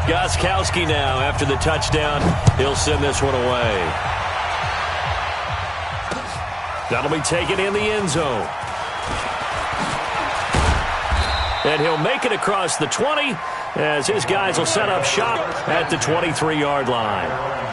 Gostkowski now after the touchdown. He'll send this one away. That'll be taken in the end zone. And he'll make it across the 20 as his guys will set up shop at the 23-yard line.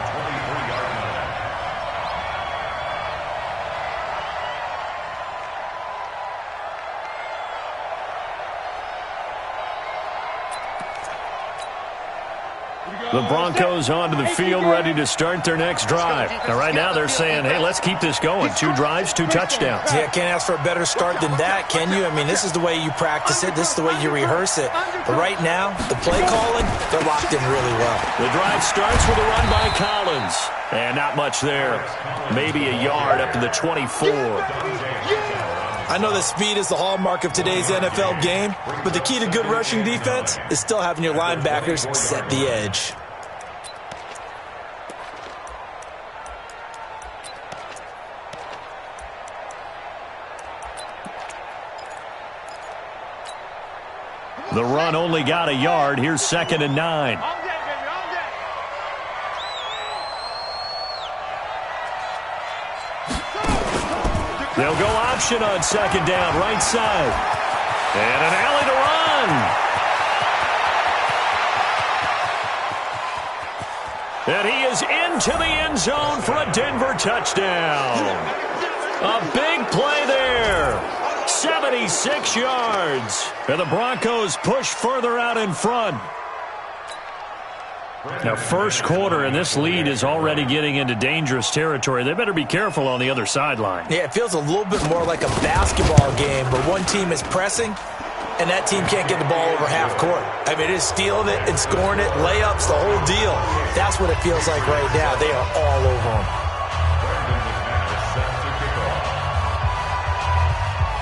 The Broncos onto the field, ready to start their next drive. Now, right now, they're saying, hey, let's keep this going. 2 drives, 2 touchdowns. Yeah, can't ask for a better start than that, can you? I mean, this is the way you practice it. This is the way you rehearse it. But right now, the play calling, they're locked in really well. The drive starts with a run by Collins. And not much there. Maybe a yard up to the 24. I know that speed is the hallmark of today's NFL game, but the key to good rushing defense is still having your linebackers set the edge. The run only got a yard. Here's 2nd and 9. They'll go option on 2nd down, right side. And an alley to run. And he is into the end zone for a Denver touchdown. A big play there. 76 yards. And the Broncos push further out in front. Now, first quarter, and this lead is already getting into dangerous territory. They better be careful on the other sideline. Yeah, it feels a little bit more like a basketball game where one team is pressing and that team can't get the ball over half court. I mean, it is stealing it and scoring it, layups, the whole deal. That's what it feels like right now. They are all over them.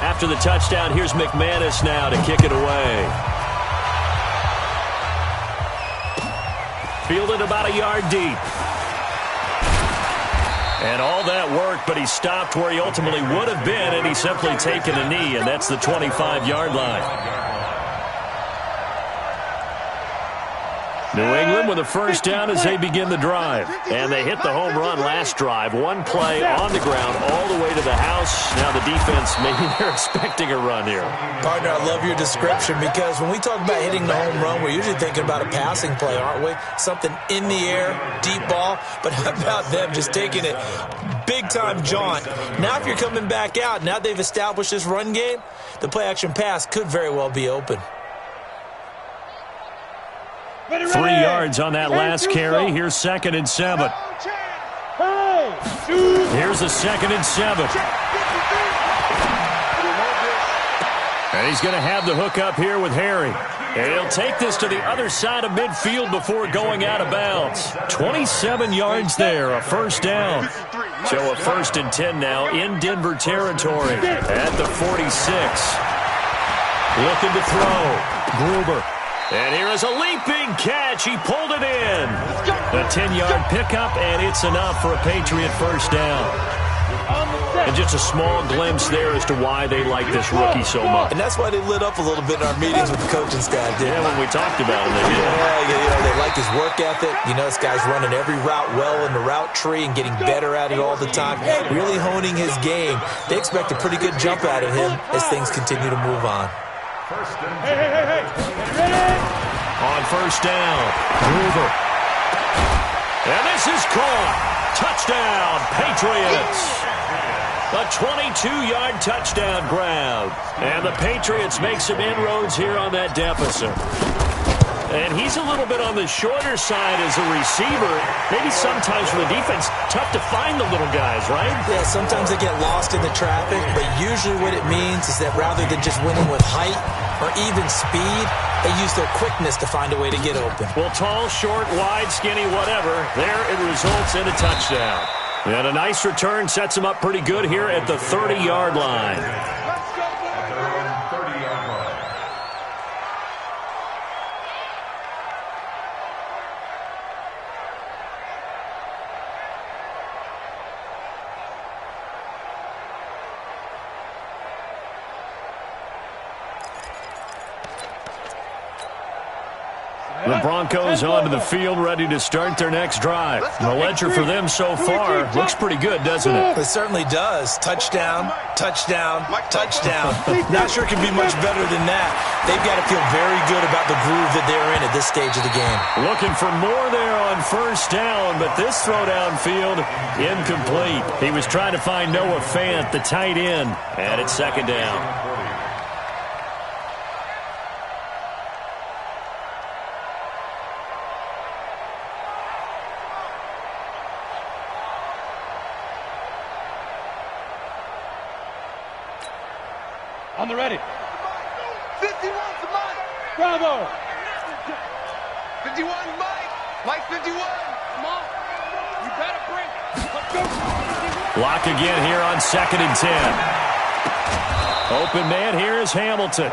After the touchdown, here's McManus now to kick it away. Fielded about a yard deep. And all that work, but he stopped where he ultimately would have been, and he's simply taken a knee, and that's the 25-yard line. New England with a first down as they begin the drive. And they hit the home run last drive. One play on the ground all the way to the house. Now the defense, maybe they're expecting a run here. Partner, I love your description because when we talk about hitting the home run, we're usually thinking about a passing play, aren't we? Something in the air, deep ball. But how about them just taking it big-time jaunt? Now if you're coming back out, now they've established this run game, the play-action pass could very well be open. 3 yards on that last carry. Here's 2nd and 7. Here's a 2nd and 7. And he's going to have the hook up here with Harry. And he'll take this to the other side of midfield before going out of bounds. 27 yards there, a first down. So a 1st and 10 now in Denver territory at the 46. Looking to throw. Gruber. And here is a leaping catch. He pulled it in. A 10-yard pickup, and it's enough for a Patriot first down. And just a small glimpse there as to why they like this rookie so much. And that's why they lit up a little bit in our meetings with the coaching staff. Yeah, when we talked about him, they did. Yeah, they like his work ethic. You know, this guy's running every route well in the route tree and getting better at it all the time. Really honing his game. They expect a pretty good jump out of him as things continue to move on. On first down, Gruber. And this is caught. Touchdown, Patriots. A 22-yard touchdown grab. And the Patriots make some inroads here on that deficit. And he's a little bit on the shorter side as a receiver. Maybe sometimes for the defense, tough to find the little guys, right? Yeah, sometimes they get lost in the traffic, but usually what it means is that rather than just winning with height or even speed, they use their quickness to find a way to get open. Well, tall, short, wide, skinny, whatever, there it results in a touchdown. And a nice return sets him up pretty good here at the 30-yard line. The Broncos onto the field, ready to start their next drive. The ledger for them so far looks pretty good, doesn't it? It certainly does. Touchdown, touchdown, touchdown. Not sure it can be much better than that. They've got to feel very good about the groove that they're in at this stage of the game. Looking for more there on first down, but this throw downfield, incomplete. He was trying to find Noah Fant, the tight end, and it's second down. On the ready. 51 to Mike. Bravo. 51 Mike. Mike 51. Come on. You better bring it. Let's go. Block again here on 2nd and 10. Open man here is Hamilton.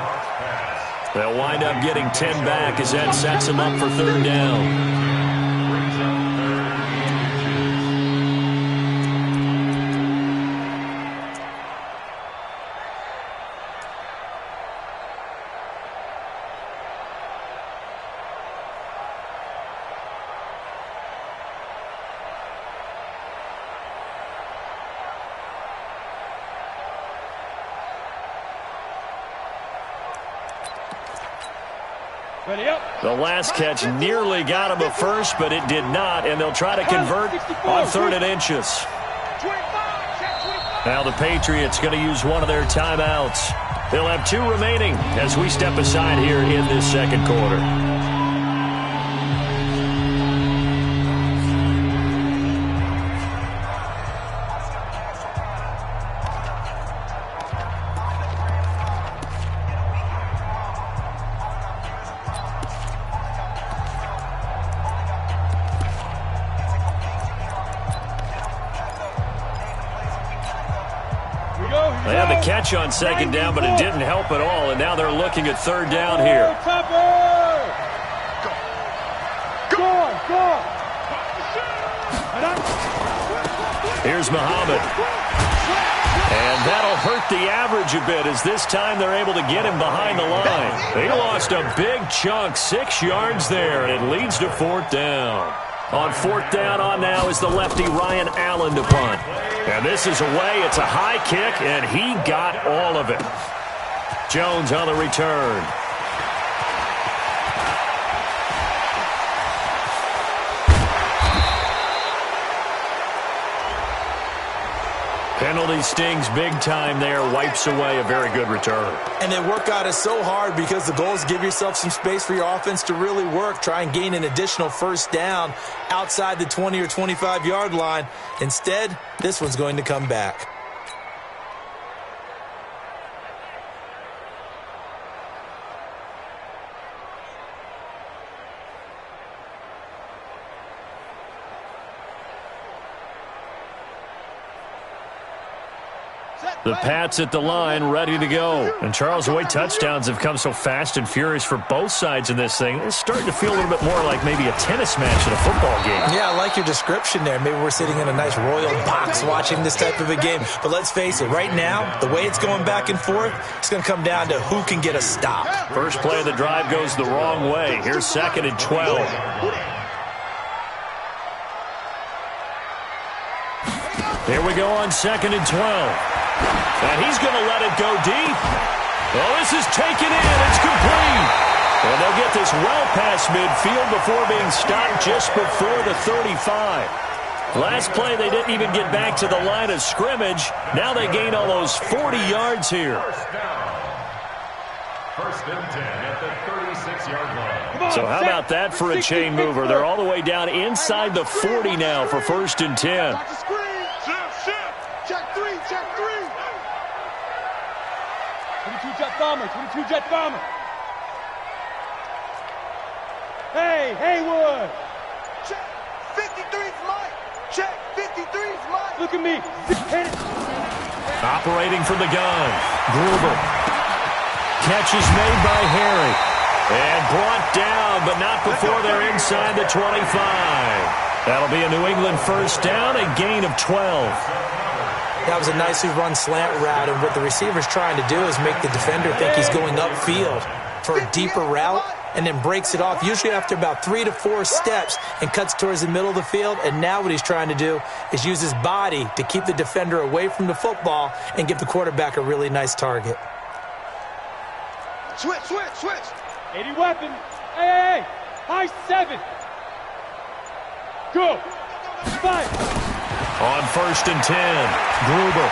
They'll wind up getting 10 back as that sets them up for 3rd down. Ready up. The last catch nearly got him a first, but it did not, and they'll try to convert on 3rd and inches. Now the Patriots going to use one of their timeouts. They'll have 2 remaining as we step aside here in this 2nd quarter. They had the catch on 2nd down, but it didn't help at all, and now they're looking at 3rd down here. Here's Muhammad. And that'll hurt the average a bit as this time they're able to get him behind the line. They lost a big chunk, 6 yards there, and it leads to 4th down. On 4th down on now is the lefty Ryan Allen to punt. And this is away. It's a high kick, and he got all of it. Jones on the return. Penalty stings big time there, wipes away a very good return. And their workout is so hard because the goal is give yourself some space for your offense to really work. Try and gain an additional 1st down outside the 20 or 25-yard line. Instead, this one's going to come back. The Pats at the line, ready to go. And Charles, the way touchdowns have come so fast and furious for both sides in this thing, it's starting to feel a little bit more like maybe a tennis match in a football game. Yeah, I like your description there. Maybe we're sitting in a nice royal box watching this type of a game. But let's face it, right now, the way it's going back and forth, it's going to come down to who can get a stop. First play of the drive goes the wrong way. Here's 2nd and 12. Here we go on 2nd and 12. And he's going to let it go deep. Well, this is taken in. It's complete. And they'll get this well past midfield before being stopped just before the 35. Last play, they didn't even get back to the line of scrimmage. Now they gain almost 40 yards here. First and 10 at the 36-yard line. So how about that for a chain mover? They're all the way down inside the 40 now for 1st and 10. Check 3, check 3. 22 jet bomber, 22 jet bomber. Hey, Haywood. Check 53's Mike. Check 53's Mike. Look at me. Hit it. Operating from the gun. Gruber. Catch is made by Harry. And brought down, but not before they're inside the 25. That'll be a New England 1st down, a gain of 12. That was a nicely run slant route, and what the receiver's trying to do is make the defender think he's going upfield. for a deeper route and then breaks it off, usually after about 3 to 4 steps, and cuts towards the middle of the field. And now what he's trying to do is use his body to keep the defender away from the football and give the quarterback a really nice target. Switch. 80 weapon. Hey. High 7. Go. 5. On 1st and 10, Gruber.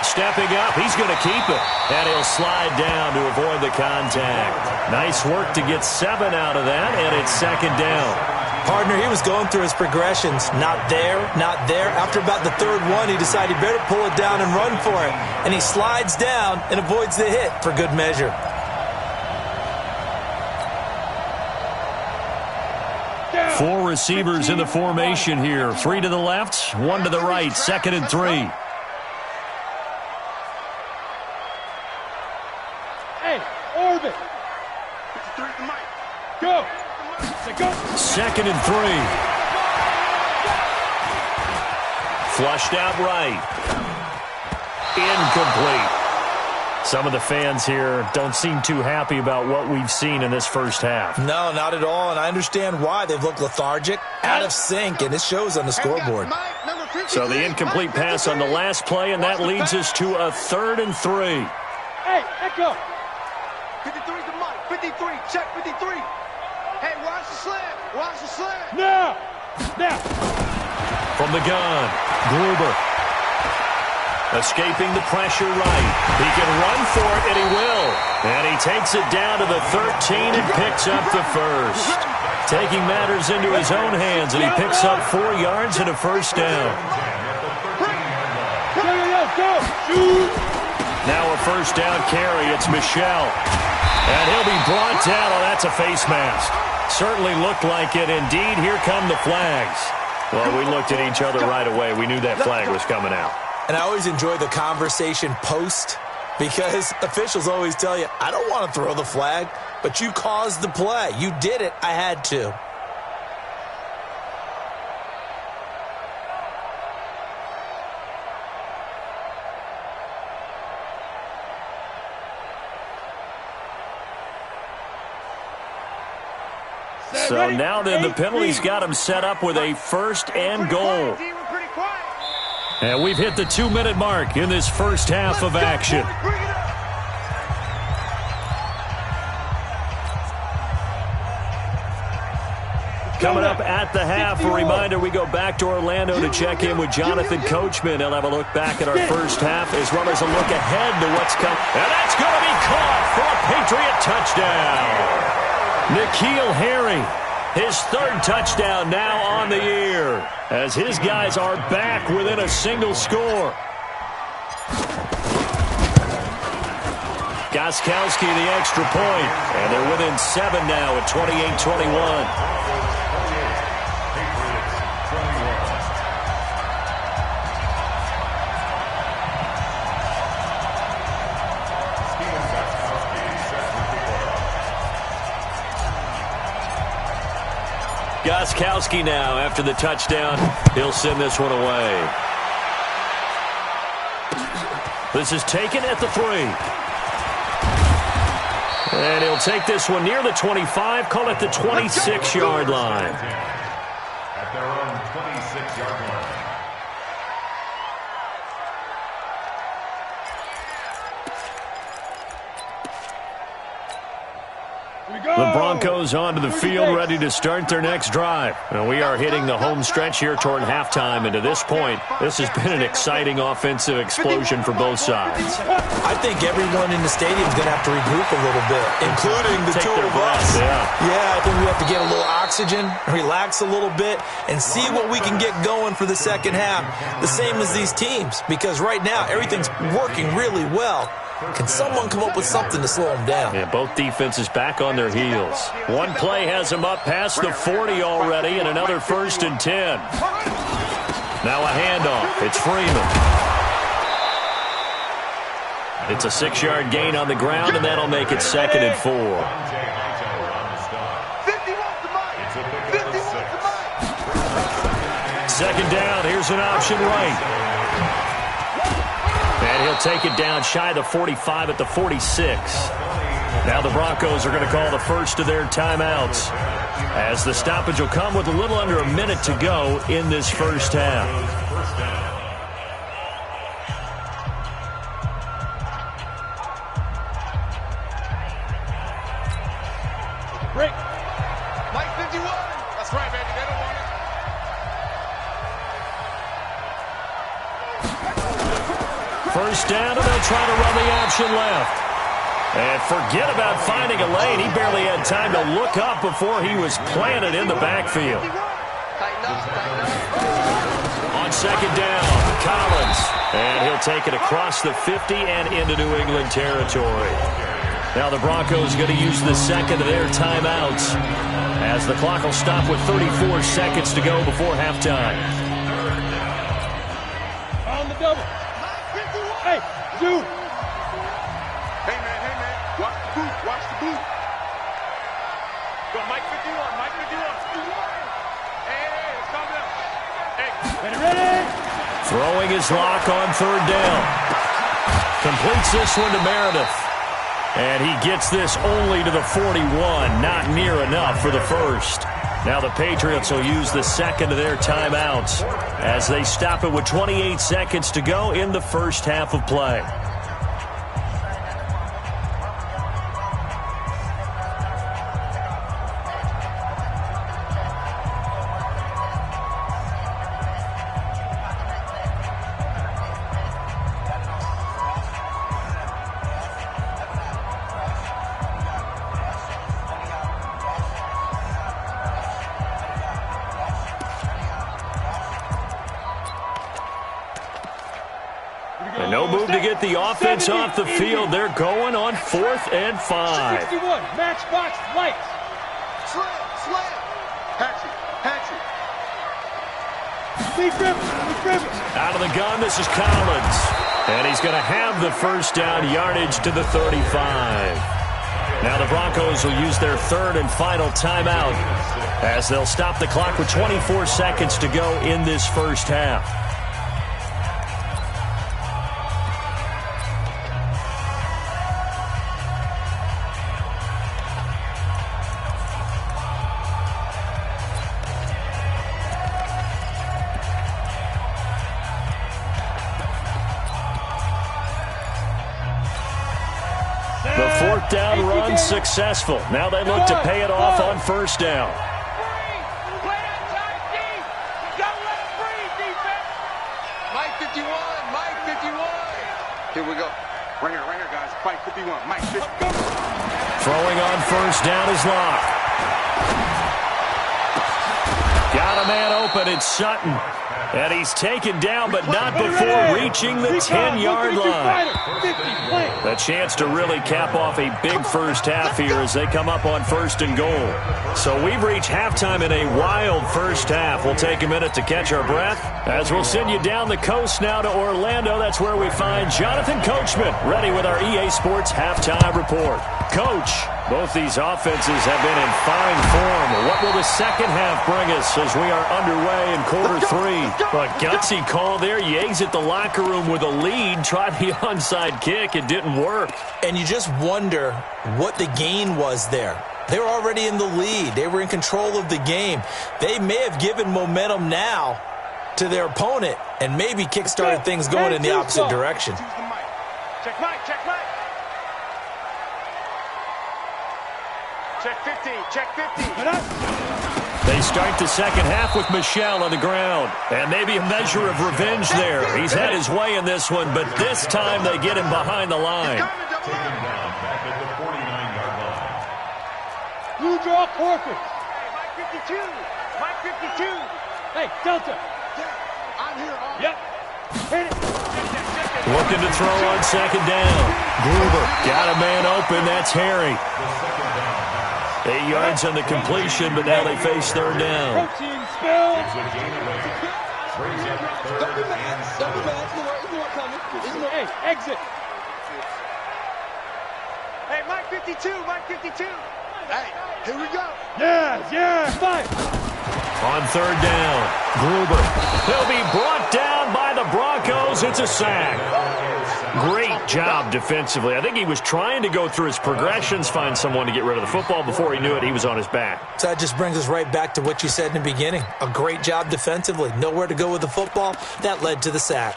Stepping up, he's going to keep it. And he'll slide down to avoid the contact. Nice work to get 7 out of that, and it's 2nd down. Partner, he was going through his progressions. Not there, not there. After about the 3rd one, he decided he better pull it down and run for it. And he slides down and avoids the hit for good measure. Four receivers in the formation here. 3 to the left, 1 to the right. 2nd and 3. Hey, orbit. 53 to Mike. Go. Go. 2nd and 3. Flushed out right. Incomplete. Some of the fans here don't seem too happy about what we've seen in this first half. No, not at all, and I understand why. They've looked lethargic, out of sync, and it shows on the scoreboard. So the incomplete pass on the last play, and that leads us to a 3rd and 3. Hey, echo. 53 to Mike. 53. Check 53. Hey, watch the slant. Now. From the gun, Gruber. Escaping the pressure right. He can run for it, and he will. And he takes it down to the 13 and picks up the first. Taking matters into his own hands, and he picks up 4 yards and a 1st down. Go. Shoot. Now a 1st down carry. It's Michel. And he'll be brought down. Oh, that's a face mask. Certainly looked like it. Indeed, here come the flags. Well, we looked at each other right away. We knew that flag was coming out. And I always enjoy the conversation post because officials always tell you, I don't want to throw the flag, but you caused the play. You did it. I had to. So now then the penalty's got him set up with a 1st and goal. And we've hit the 2-minute mark in this first half of action. Coming up at the half, a reminder, we go back to Orlando to check in with Jonathan Coachman. He'll have a look back at our first half as well as a look ahead to what's coming. And that's going to be caught for a Patriot touchdown. N'Keal Harry, his 3rd touchdown now on the year, as his guys are back within a single score. Gostkowski the extra point, and they're within 7 now at 28-21. Gostkowski now, after the touchdown, he'll send this one away. This is taken at the 3. And he'll take this one near the 25, call it the 26-yard line. At their own 26-yard line. The Broncos onto the field, ready to start their next drive. And we are hitting the home stretch here toward halftime. And to this point, this has been an exciting offensive explosion for both sides. I think everyone in the stadium is going to have to regroup a little bit, including the 2 of us. Yeah, I think we have to get a little oxygen, relax a little bit, and see what we can get going for the second half. The same as these teams, because right now everything's working really well. Can someone come up with something to slow them down? Yeah, both defenses back on their heels. One play has them up past the 40 already, and another 1st and 10. Now a handoff. It's Freeman. It's a 6-yard gain on the ground, and that'll make it 2nd and 4. 2nd down. Here's an option right. And he'll take it down shy of the 45 at the 46. Now the Broncos are going to call the first of their timeouts, as the stoppage will come with a little under a minute to go in this first half. Break. Mike 51. That's right, baby. They don't want it. First down, and they'll try to run the option left. And forget about finding a lane. He barely had time to look up before he was planted in the backfield. On second down, Collins. And he'll take it across the 50 and into New England territory. Now the Broncos going to use the second of their timeouts, as the clock will stop with 34 seconds to go before halftime. On the double. Hey, dude. Hey, man. Watch the boot. Watch the boot. Go, Mike 51. Mike 51. Hey, calm down. Hey, ready? Throwing his lock on third down. Completes this one to Meredith. And he gets this only to the 41, not near enough for the first. Now the Patriots will use the second of their timeouts, as they stop it with 28 seconds to go in the first half of play. And no move to get the offense off the field. They're going on 4th and 5. 61, matchbox lights. Slam. Hatchet. Out of the gun, this is Collins. And he's going to have the first down yardage to the 35. Now the Broncos will use their third and final timeout, as they'll stop the clock with 24 seconds to go in this first half. The fourth down run successful. Now they look to pay it off on first down. Mike 51. Here we go. Right here, guys. Mike 51. Mike 51. Throwing on first down is Locke. Got a man open. It's Sutton. And he's taken down, but not before reaching the 10-yard line. A chance to really cap off a big first half here as they come up on 1st and goal. So we've reached halftime in a wild first half. We'll take a minute to catch our breath, as we'll send you down the coast now to Orlando. That's where we find Jonathan Coachman, ready with our EA Sports halftime report. Coach, both these offenses have been in fine form. What will the second half bring us as we are underway in quarter 3? A gutsy call there. You exit the locker room with a lead. Tried the onside kick. It didn't work. And you just wonder what the gain was there. They were already in the lead. They were in control of the game. They may have given momentum now to their opponent and maybe kickstarted things going in the opposite direction. Check Mike. Check 15. Check 15. They start the second half with Michel on the ground. And maybe a measure of revenge there. He's had his way in this one, but this time they get him behind the line. Blue draw Corcoran. Hey, Mike 52. Hey, Delta. I'm here. Yep. Hit it. Looking to throw on second down. Gruber got a man open. That's Harry. 8 yards on the completion, but now they face third down. Protein spill. Don't be mad. He's more coming. Hey, exit. Hey, Mike 52. Hey, here we go. Yeah, fight. On third down, Gruber. He'll be brought down by the Broncos. It's a sack. Great job defensively. I think he was trying to go through his progressions, find someone to get rid of the football. Before he knew it, he was on his back. So that just brings us right back to what you said in the beginning. A great job defensively. Nowhere to go with the football. That led to the sack.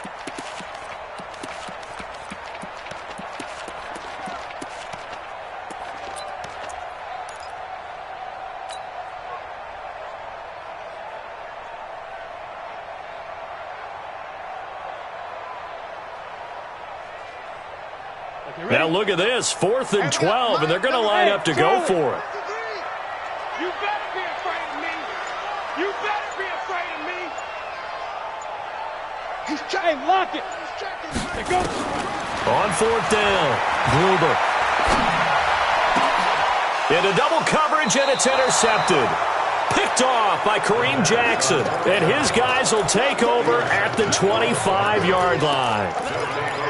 Now look at this, 4th and 12, and they're going to line up to go for it. You better be afraid of me. You better be afraid of me. He's checking. Hey, lock it. He's checking. Hey, go. On 4th down, Gruber. Into double coverage, and it's intercepted. Picked off by Kareem Jackson, and his guys will take over at the 25-yard line.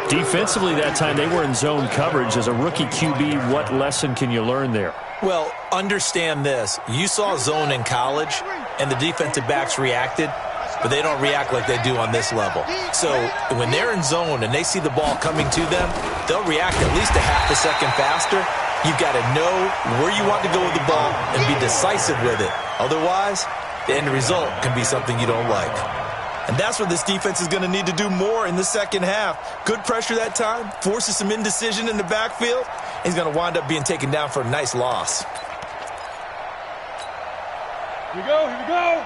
Defensively that time, they were in zone coverage. As a rookie QB, what lesson can you learn there? Well, understand this. You saw zone in college, and the defensive backs reacted, but they don't react like they do on this level. So when they're in zone and they see the ball coming to them, they'll react at least a half a second faster. You've got to know where you want to go with the ball and be decisive with it. Otherwise, the end result can be something you don't like. And that's what this defense is going to need to do more in the second half. Good pressure that time, forces some indecision in the backfield. He's going to wind up being taken down for a nice loss. Here we go. Here we go.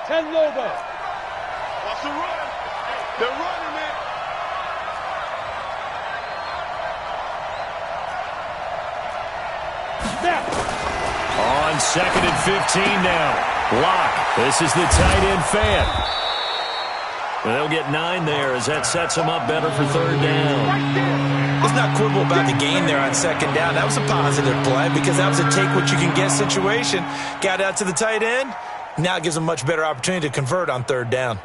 10 Lobo. Watch the run. They're running, man. Snap. On 2nd and 15 now. Lock. This is the tight end fan. Well, they'll get 9 there as that sets them up better for 3rd down. Let's not quibble about the gain there on 2nd down. That was a positive play because that was a take-what-you-can-get situation. Got out to the tight end. Now it gives them a much better opportunity to convert on 3rd down.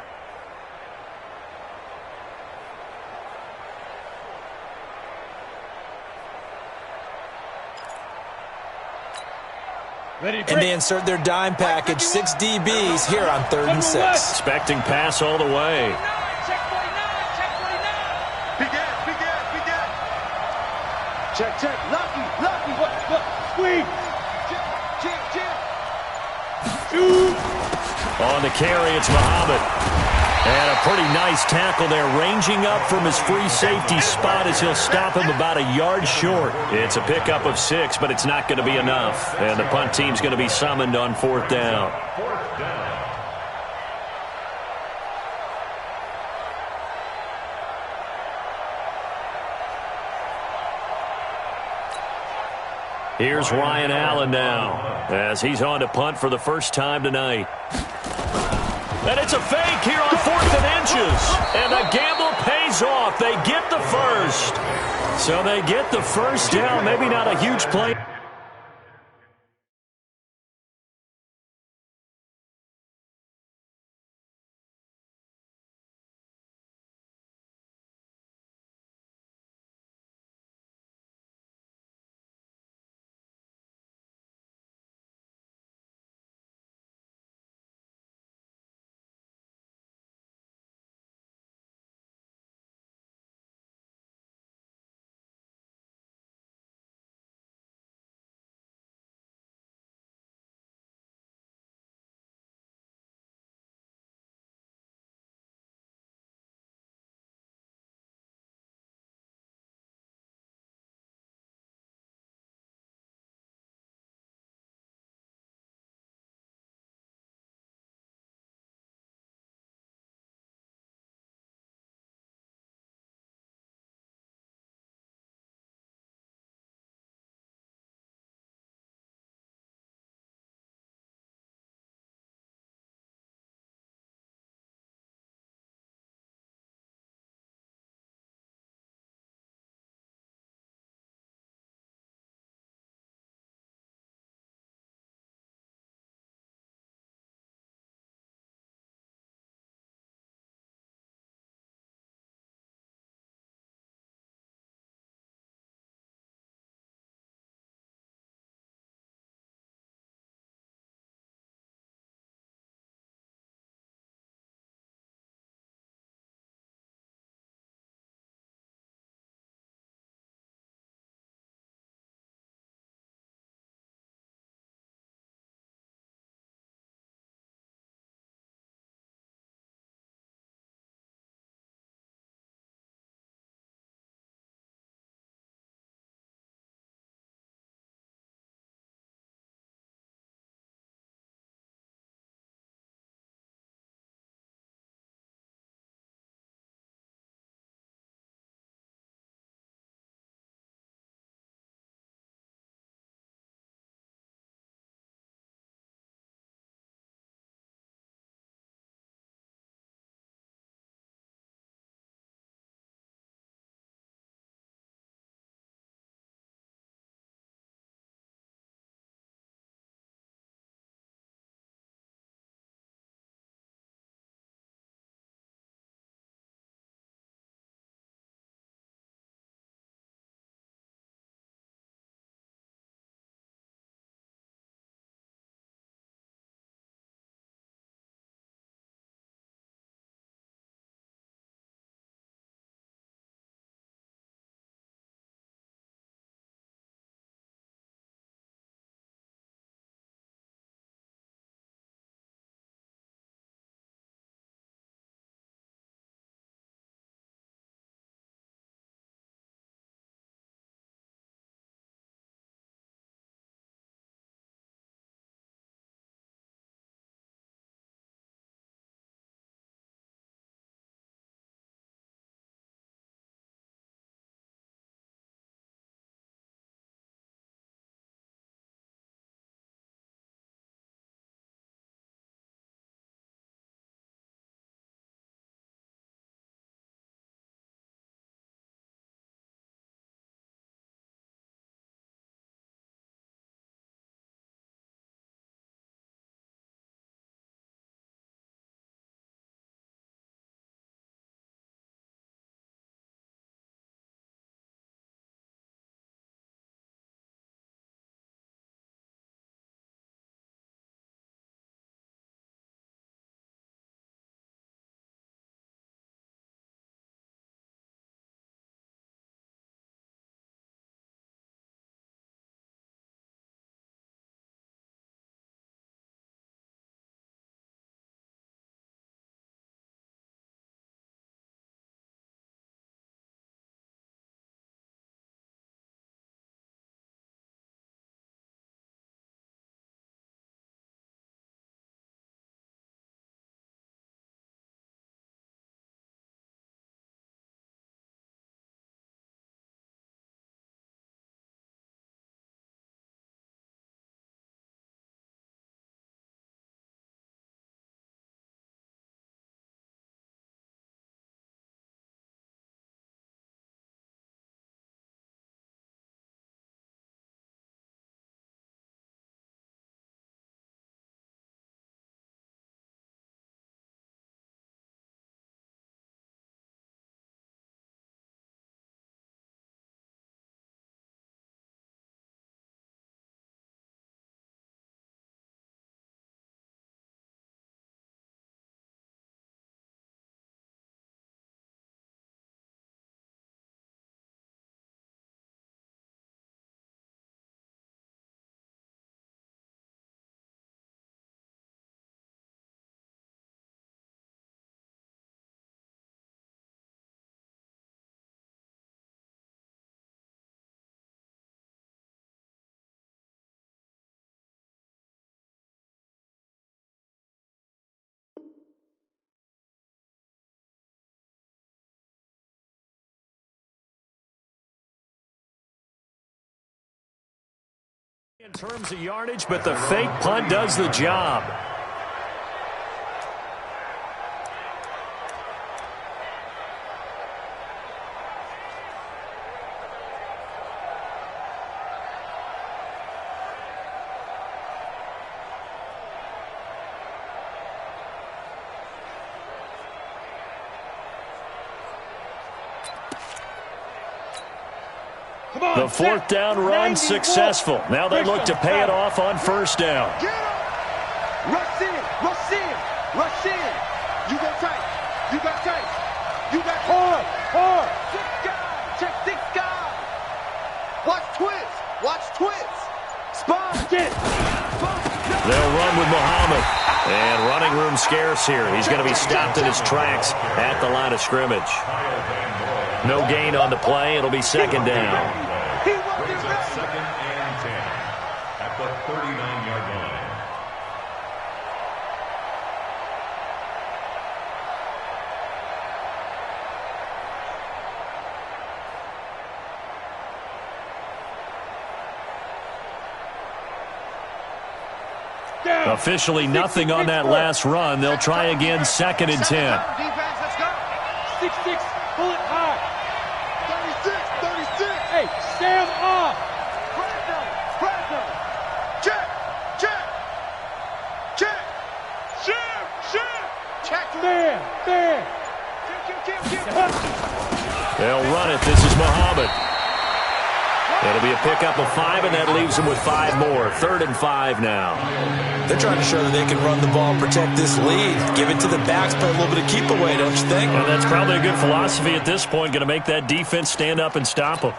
Ready, And they insert their dime package, 6 DBs here on 3rd and 6. Expecting pass all the way. Check 49. Check 49. Big ass, big ass, big ass. Check, check. Lucky, lucky. Look. Squeeze. Check, check. Shoot. On the carry, it's Muhammad. And a pretty nice tackle there, ranging up from his free safety spot as he'll stop him about a yard short. It's a pickup of 6, but it's not going to be enough. And the punt team's going to be summoned on 4th down. 4th down. Here's Ryan Allen now as he's on to punt for the first time tonight. And it's a fake here on 4th and inches. And the gamble pays off. They get the first. So they get the first down. Maybe not a huge play. In terms of yardage, but the fake punt does the job. The fourth down run successful. Now they look to pay it off on first down. Get up! Rush in! Rush in! Rush in! You go tight! You got tight! You got hard! Hard! 6 guys! Check 6 guys! Watch twist! Watch twist! Spot! Get! They'll run with Muhammad. And running room scarce here. He's going to be stopped in his tracks at the line of scrimmage. No gain on the play. It'll be second down. Second and 10 at the 39-yard line. Officially nothing on that last run. They'll try again, second and 10. Defense, let's go! 6-6, pull it high! 36, 36! Hey, stand up! Press them! Check! Check! Check! Check! Man! Kill! They'll run it. This is Muhammad. It'll be a pickup of 5, and that leaves them with 5 more. 3rd and 5 now. They're trying to show that they can run the ball and protect this lead. Give it to the backs, play a little bit of keep away, don't you think? And that's probably a good philosophy at this point. Going to make that defense stand up and stop them.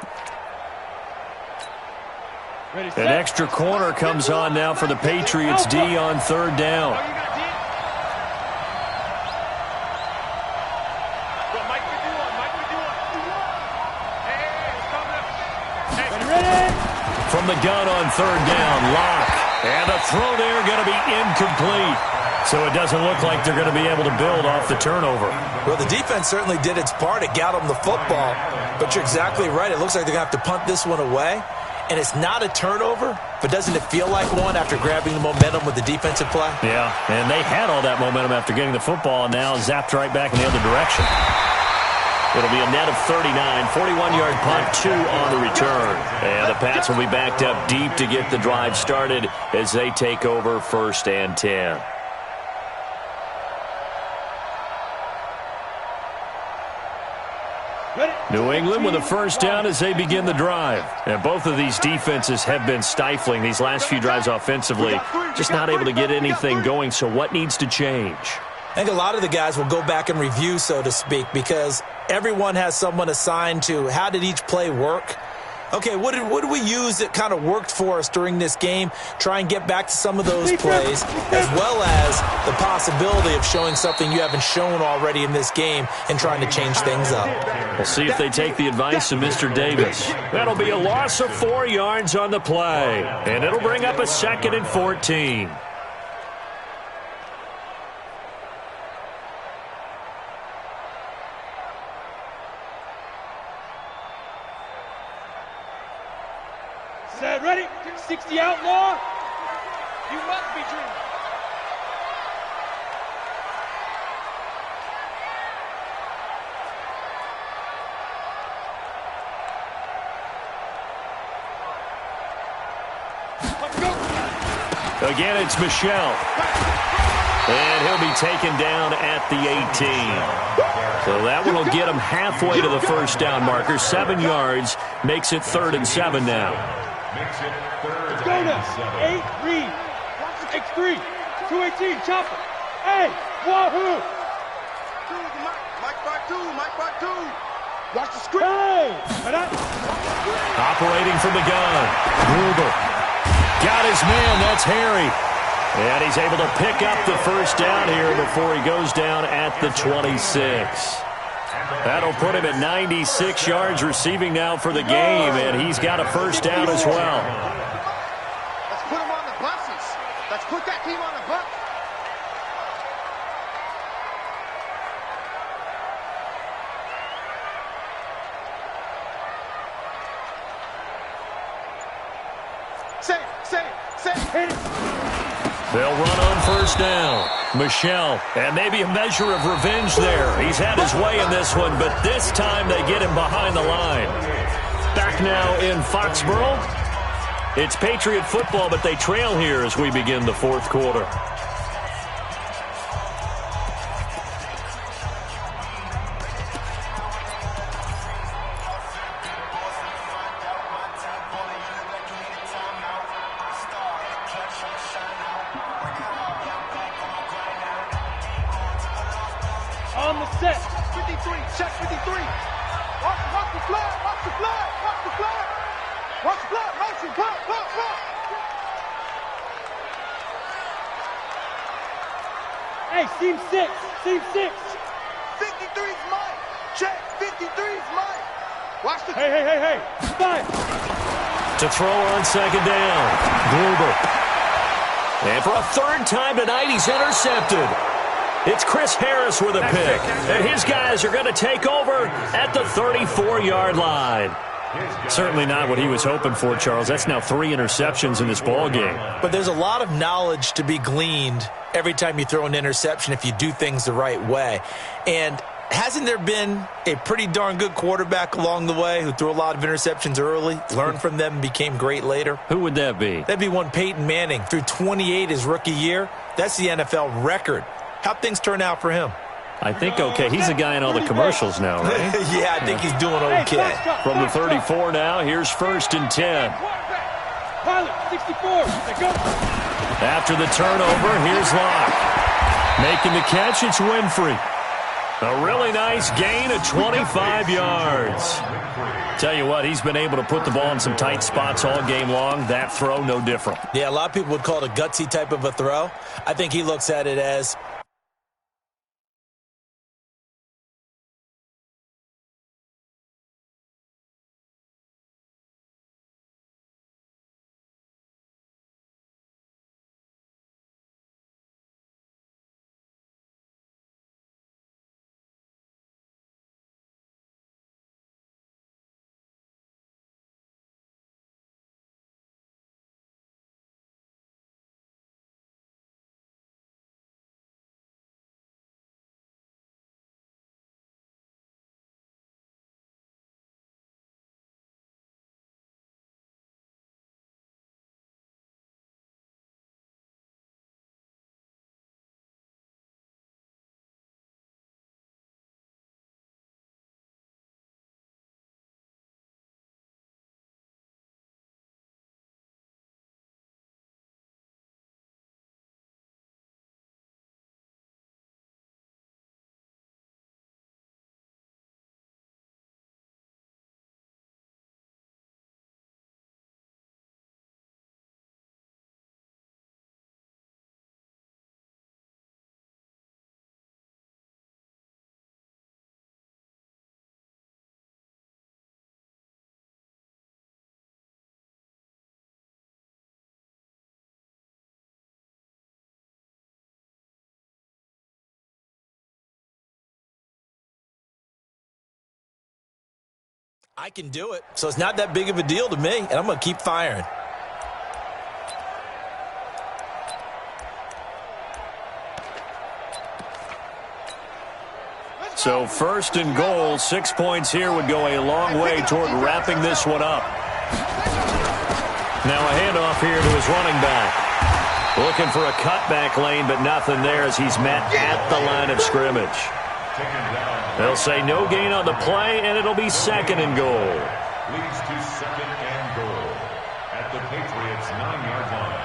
An extra corner comes on now for the Patriots D on 3rd down. From the gun on 3rd down, Locke. And the throw there going to be incomplete. So it doesn't look like they're going to be able to build off the turnover. Well, the defense certainly did its part. It got them the football. But you're exactly right. It looks like they're going to have to punt this one away. And it's not a turnover, but doesn't it feel like one after grabbing the momentum with the defensive play? Yeah, and they had all that momentum after getting the football and now zapped right back in the other direction. It'll be a net of 39, 41-yard punt, 2 on the return. And the Pats will be backed up deep to get the drive started as they take over 1st and 10. New England with a first down as they begin the drive. And both of these defenses have been stifling these last few drives offensively. Just not able to get anything going, so what needs to change? I think a lot of the guys will go back and review, so to speak, because everyone has someone assigned to how did each play work. Okay, what did we use that kind of worked for us during this game? Try and get back to some of those plays, as well as the possibility of showing something you haven't shown already in this game and trying to change things up. We'll see if they take the advice of Mr. Davis. That'll be a loss of 4 yards on the play, and it'll bring up a 2nd and 14. Set, ready? 60 outlaw. You must be dreaming. Let's go. Again, it's Michel. And he'll be taken down at the 18. So that one will get him halfway to the first down marker. 7 yards makes it 3rd and 7 now. Makes it 3rd Go and now. 7. 8 read. X3. 218. Chopper. Hey. Wahoo. Mike by two. Watch the screen. Hey. Operating from the gun. Gruber. Got his man. That's Harry. And he's able to pick up the first down here before he goes down at the 26. That'll put him at 96 yards receiving now for the game, and he's got a first down as well. Let's put him on the buses. Let's put that team on the bus. Say it. They'll run on first down. Michel, and maybe a measure of revenge there. He's had his way in this one, but this time they get him behind the line. Back now in Foxborough. It's Patriot football, but they trail here as we begin the fourth quarter. On the set. 53, check 53. Watch the flag, watch the flag, watch the flag. Watch the flag, motion, block. Hey, seam six. 53's mine. Check, 53's mine. Watch the... Hey. Five. To throw on second down. Gruber. And for a third time tonight, he's intercepted. It's Chris Harris with a pick. And his guys are going to take over at the 34-yard line. Certainly not what he was hoping for, Charles. That's now 3 interceptions in this ball game. But there's a lot of knowledge to be gleaned every time you throw an interception if you do things the right way. And hasn't there been a pretty darn good quarterback along the way who threw a lot of interceptions early, learned from them, and became great later? Who would that be? That'd be one Peyton Manning. Threw 28 his rookie year. That's the NFL record. How'd things turn out for him? I think okay. He's a guy in all the commercials now, right? Yeah, I think he's doing okay. From the 34 now, here's 1st and 10. Pilot, 64. Let's go. After the turnover, here's Locke. Making the catch, it's Winfrey. A really nice gain of 25 yards. Tell you what, he's been able to put the ball in some tight spots all game long. That throw, no different. Yeah, a lot of people would call it a gutsy type of a throw. I think he looks at it as... I can do it. So it's not that big of a deal to me, and I'm going to keep firing. So 1st and goal, 6 points here would go a long way toward wrapping this one up. Now a handoff here to his running back. Looking for a cutback lane, but nothing there as he's met at the line of scrimmage. They'll say no gain on the play, and it'll be 2nd and goal. Leads to 2nd and goal at the Patriots' 9-yard line.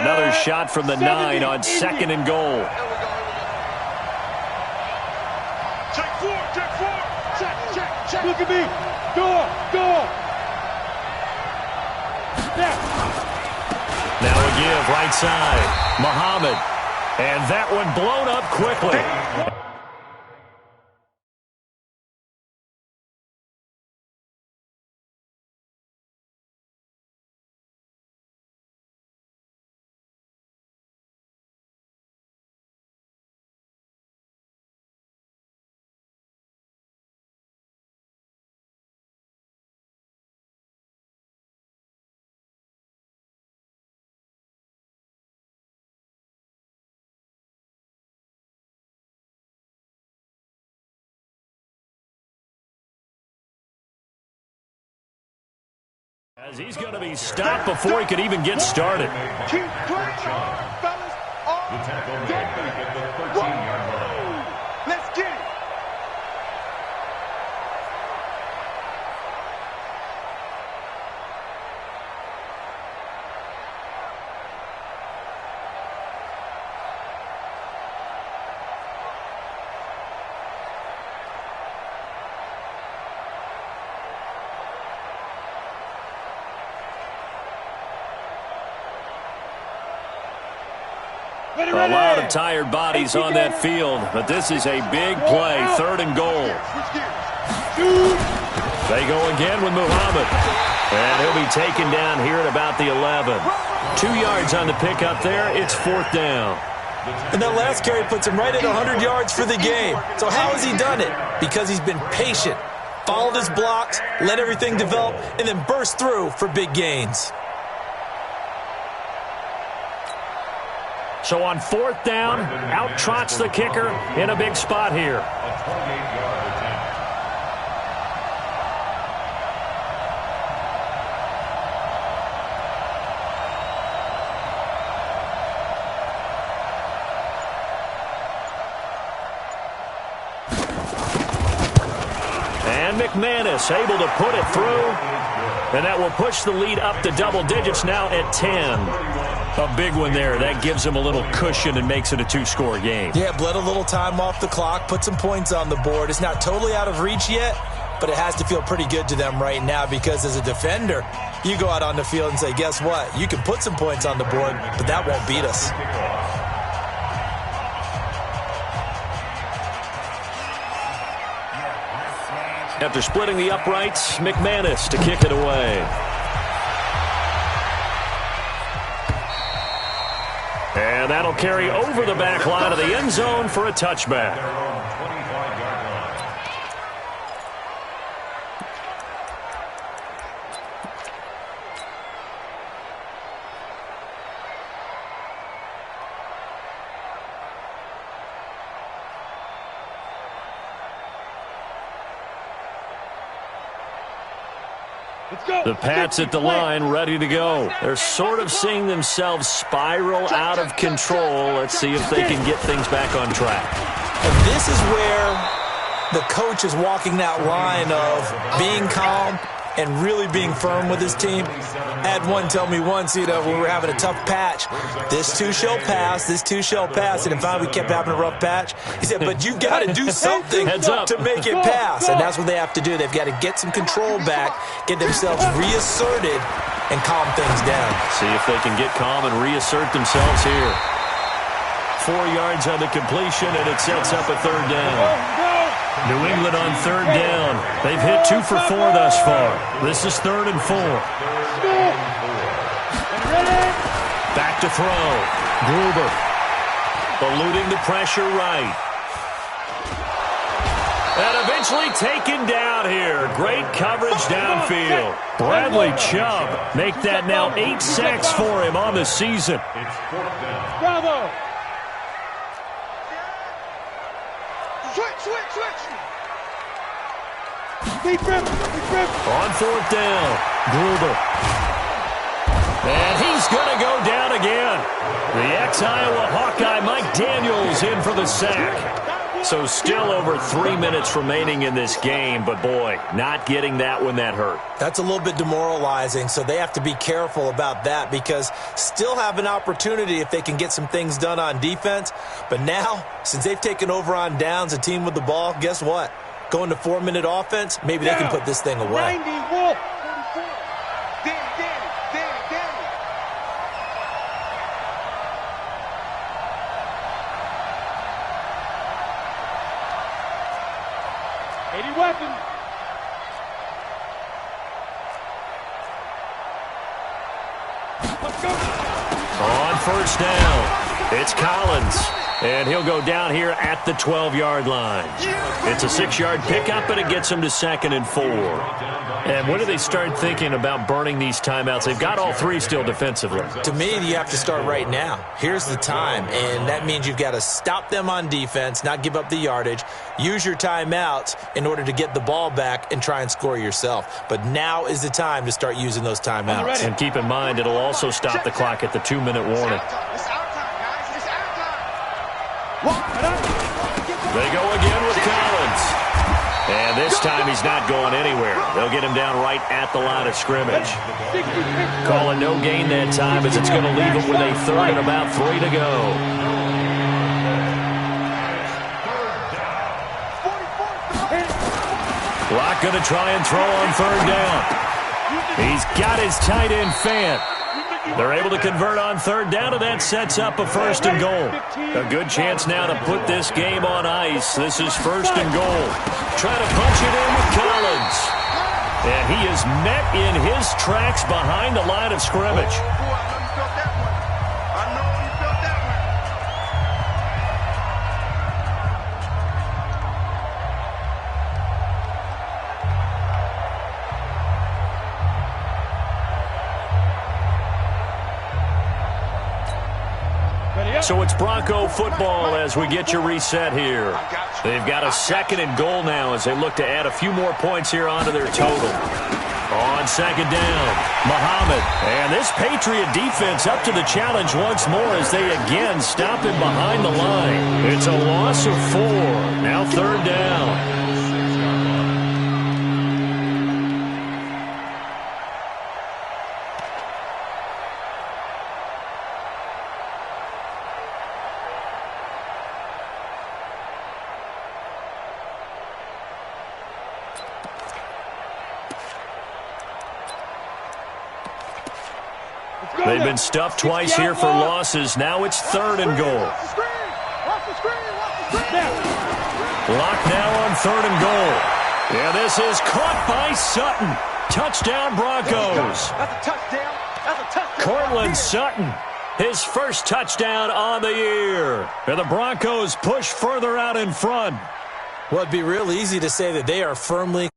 Another shot from the 9 on 2nd and goal. Check four. Check. Look at me. Go. Now a give right side. Muhammad. And that one blown up quickly. As he's going to be stopped before he could even get started. Keep playing hard, fellas. The tackle made back at the 13-yard line. Let's get it. A lot of tired bodies on that field, but this is a big play, 3rd and goal. They go again with Muhammad, and he'll be taken down here at about the 11. 2 yards on the pickup there. It's 4th down. And that last carry puts him right at 100 yards for the game. So how has he done it? Because he's been patient, followed his blocks, let everything develop, and then burst through for big gains. So on 4th down, out trots the kicker in a big spot here. A 28-yard attempt. And McManus able to put it through. And that will push the lead up to double digits now at 10. A big one there. That gives him a little cushion and makes it a 2-score game. Yeah, bled a little time off the clock, put some points on the board. It's not totally out of reach yet, but it has to feel pretty good to them right now because as a defender, you go out on the field and say, guess what? You can put some points on the board, but that won't beat us. After splitting the uprights, McManus to kick it away. And that'll carry over the back line of the end zone for a touchback. The Pats at the line, ready to go. They're sort of seeing themselves spiral out of control. Let's see if they can get things back on track. And this is where the coach is walking that line of being calm and really being firm with his team. I had one tell me once, when we were having a tough patch, this too shall pass, this too shall pass. And finally we kept having a rough patch. He said, but you got to do something to make it pass. And that's what they have to do. They've got to get some control back, get themselves reasserted, and calm things down. See if they can get calm and reassert themselves here. 4 yards on the completion, and it sets up a 3rd down. New England on 3rd down. They've hit 2 for 4 thus far. This is 3rd and 4. Back to throw. Gruber eluding the pressure right. And eventually taken down here. Great coverage downfield. Bradley Chubb make that now 8 sacks for him on the season. It's 4th down. Bravo. Switch. Deep rip. On 4th down, Gruber. And he's going to go down again. The ex-Iowa Hawkeye Mike Daniels in for the sack. So still over 3 minutes remaining in this game, but boy, not getting that one that hurt. That's a little bit demoralizing, so they have to be careful about that because still have an opportunity if they can get some things done on defense. But now, since they've taken over on downs, a team with the ball, guess what? Going to 4-minute offense, maybe they can put this thing away. 90, Wolf. 44. Danny. 80 weapons. On 1st down, It's Collins, and he'll go down here at the 12-yard line. It's a 6-yard pickup, and it gets him to 2nd and 4. And when do they start thinking about burning these timeouts? They've got all 3 still defensively. To me, you have to start right now. Here's the time, and that means you've got to stop them on defense, not give up the yardage, use your timeouts in order to get the ball back and try and score yourself. But now is the time to start using those timeouts. And keep in mind, it'll also stop the clock at the 2-minute warning. It's our time, guys. It's our time. They go again with Collins. And this time he's not going anywhere. They'll get him down right at the line of scrimmage. Call it no gain that time as it's going to leave him with a 3rd and about 3 to go. Locke going to try and throw on 3rd down. He's got his tight end Fant. They're able to convert on 3rd down, and that sets up a 1st and goal. A good chance now to put this game on ice. This is 1st and goal. Try to punch it in with Collins. And he is met in his tracks behind the line of scrimmage. So it's Bronco football as we get you reset here. They've got a 2nd and goal now as they look to add a few more points here onto their total. On 2nd down, Muhammad. And this Patriot defense up to the challenge once more as they again stop him behind the line. It's a loss of 4. Now 3rd down. They've been stuffed twice here for losses. Now it's 3rd and goal. Locke now on 3rd and goal. Yeah, this is caught by Sutton. Touchdown Broncos. That's a touchdown. That's a touchdown. Cortland Sutton, his first touchdown on the year. And the Broncos push further out in front. Well, it'd be real easy to say that they are firmly